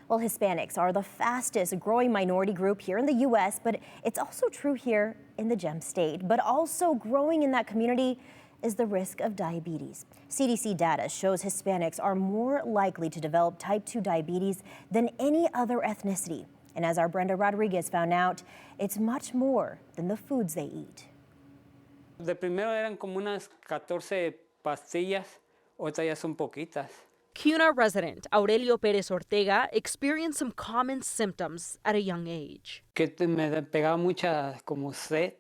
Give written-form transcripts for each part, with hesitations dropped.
Well, Hispanics are the fastest growing minority group here in the U.S., but it's also true here in the Gem State. But also growing in that community is the risk of diabetes. CDC data shows Hispanics are more likely to develop type 2 diabetes than any other ethnicity. And as our Brenda Rodriquez found out, it's much more than the foods they eat. De primero eran como unas 14 pastillas, ahorita ya son poquitas. CUNA resident Aurelio Pérez Ortega experienced some common symptoms at a young age. Que me pegaba mucha como sed.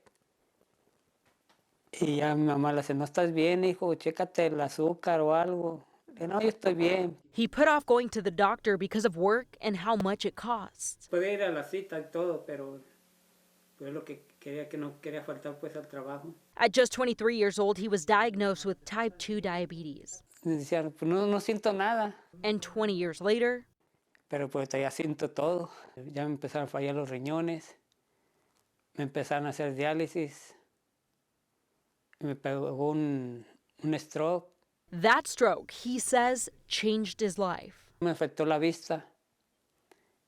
Y ya mi mamá le dice, ¿no estás bien, hijo? Chécate el azúcar o algo. No, yo estoy bien. He put off going to the doctor because of work and how much it costs. Podía ir a la cita y todo, pero pues lo que quería que no quería faltar pues al trabajo. At just 23 years old, he was diagnosed with type 2 diabetes. Me decían, pues no siento nada. And 20 years later, pero pues ya siento todo. Ya me empezaron a fallar los riñones, me empezaron a hacer diálisis, me pegó un stroke. That stroke, he says, changed his life. Me afectó la vista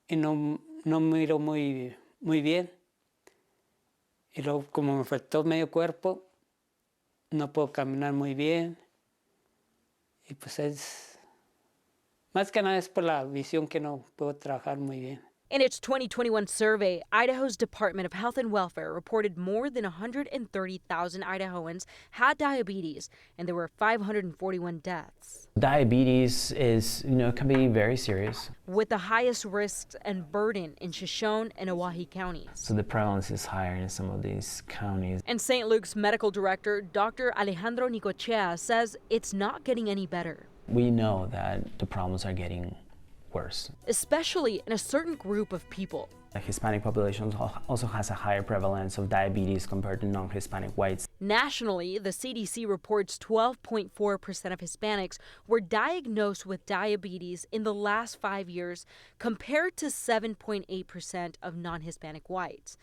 y no miro muy bien. Y luego, como me afectó medio cuerpo, no puedo caminar muy bien. Y pues más que nada es por la visión que no puedo trabajar muy bien. In its 2021 survey, Idaho's Department of Health and Welfare reported more than 130,000 Idahoans had diabetes, and there were 541 deaths. Diabetes is, can be very serious. With the highest risks and burden in Shoshone and Oahe counties. So the prevalence is higher in some of these counties. And St. Luke's medical director, Dr. Alejandro Nicochea, says it's not getting any better. We know that the problems are getting worse. Especially in a certain group of people. The Hispanic population also has a higher prevalence of diabetes compared to non-Hispanic whites. Nationally, the CDC reports 12.4% of Hispanics were diagnosed with diabetes in the last 5 years, compared to 7.8% of non-Hispanic whites.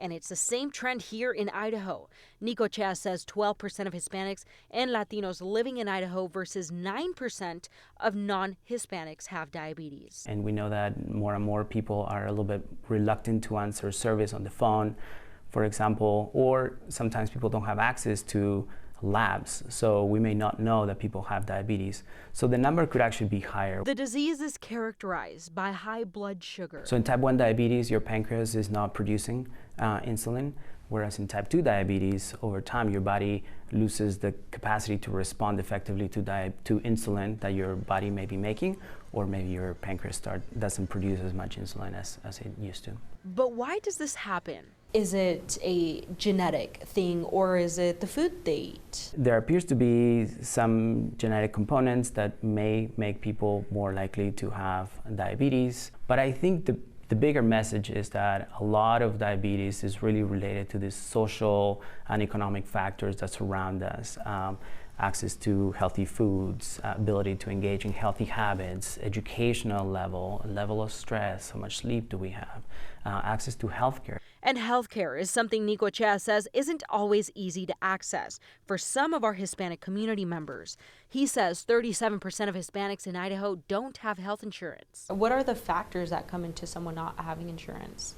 And it's the same trend here in Idaho. Nicochea says 12% of Hispanics and Latinos living in Idaho versus 9% of non-Hispanics have diabetes. And we know that more and more people are a little bit reluctant to answer service on the phone, for example, or sometimes people don't have access to labs, so we may not know that people have diabetes. So the number could actually be higher. The disease is characterized by high blood sugar. So in type 1 diabetes, your pancreas is not producing insulin, whereas in type 2 diabetes, over time, your body loses the capacity to respond effectively to insulin that your body may be making, or maybe your pancreas doesn't produce as much insulin as it used to. But why does this happen? Is it a genetic thing, or is it the food they eat? There appears to be some genetic components that may make people more likely to have diabetes. But I think the bigger message is that a lot of diabetes is really related to the social and economic factors that surround us. Access to healthy foods, ability to engage in healthy habits, educational level of stress, how much sleep do we have, access to healthcare. And healthcare is something Nicochea says isn't always easy to access for some of our Hispanic community members. He says 37% of Hispanics in Idaho don't have health insurance. What are the factors that come into someone not having insurance?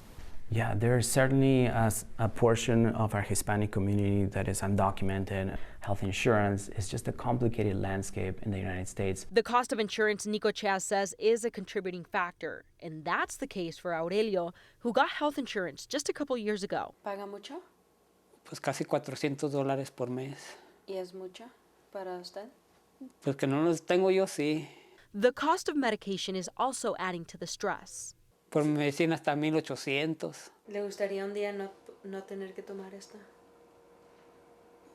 Yeah, there is certainly a portion of our Hispanic community that is undocumented. Health insurance is just a complicated landscape in the United States. The cost of insurance, Nicochea says, is a contributing factor. And that's the case for Aurelio, who got health insurance just a couple years ago. ¿Paga mucho? Pues casi $400 por mes. ¿Y es mucho para usted? Pues que no los tengo yo, sí. The cost of medication is also adding to the stress. Por medicina hasta 1,800. ¿Le gustaría un día no tener que tomar esta?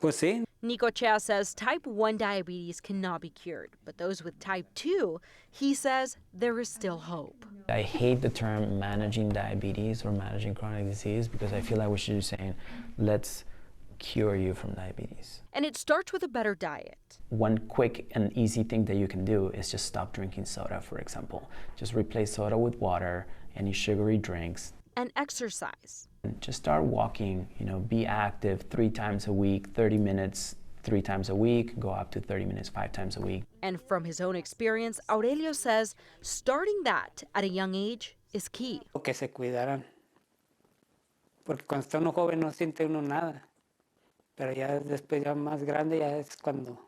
Pues sí. Nicochea says type 1 diabetes cannot be cured, but those with type 2, he says there is still hope. I hate the term managing diabetes or managing chronic disease because I feel like we should be saying, let's cure you from diabetes. And it starts with a better diet. One quick and easy thing that you can do is just stop drinking soda, for example. Just replace soda with water, any sugary drinks. And exercise. And just start walking, be active 3 times a week, 30 minutes, 3 times a week, go up to 30 minutes 5 times a week. And from his own experience, Aurelio says starting that at a young age is key. Que se cuidaran. Porque cuando está uno joven no siente uno nada. Pero ya después, ya más grande, ya es cuando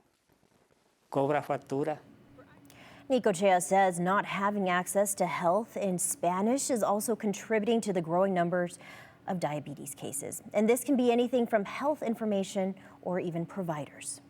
cobra factura. Necochea says not having access to health in Spanish is also contributing to the growing numbers of diabetes cases. And this can be anything from health information or even providers.